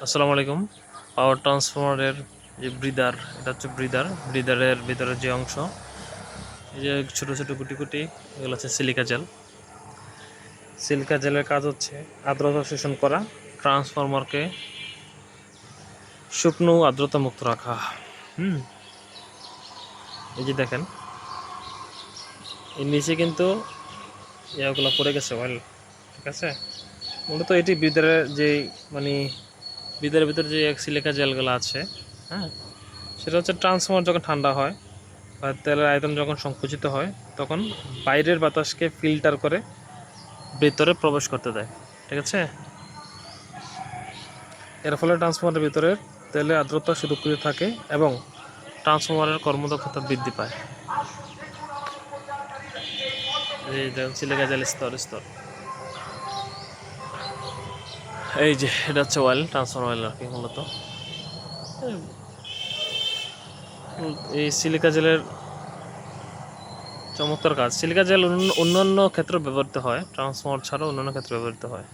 আসসালামু আলাইকুম। পাওয়ার ট্রান্সফরমারের যে ব্রিদার, এটা হচ্ছে ব্রিদারের ভিতরে যে অংশ, এই যে ছোটো ছোটো গুটি গুটি, এগুলো হচ্ছে সিলিকা জেল। সিলিকা জেলের কাজ হচ্ছে আর্দ্রতা শোষণ করা, ট্রান্সফরমারকে শুকনো আর্দ্রতা মুক্ত রাখা। এই যে দেখেন, এর নিচে কিন্তু ইয়াগুলো পড়ে গেছে অয়েল, ঠিক আছে। মূলত এটি ব্রিদারের যে মানে ব্রিদারের ভিতরে যে সিলিকা জেলগুলো আছে, হ্যাঁ, সেটা হচ্ছে ট্রান্সফরমার যখন ঠান্ডা হয় বা তেলের আয়তন যখন সংকুচিত হয়, তখন বাইরের বাতাসকে ফিল্টার করে ভিতরে প্রবেশ করতে দেয়, ঠিক আছে। এর ফলে ট্রান্সফরমারের ভিতরে তেলের আর্দ্রতা সুরক্ষিত থাকে এবং ট্রান্সফরমারের কর্মদক্ষতা বৃদ্ধি পায়। এই দেখুন সিলিকা জেল স্তর স্তর, এই যে এটা হচ্ছে অয়েল, ট্রান্সফরমার অয়েল আর কি মূলত। এই সিলিকা জেলের চমৎকার কাজ। সিলিকা জেল অন্যান্য ক্ষেত্রে ব্যবহৃত হয়, ট্রান্সফরমার ছাড়াও অন্যান্য ক্ষেত্রে ব্যবহৃত হয়।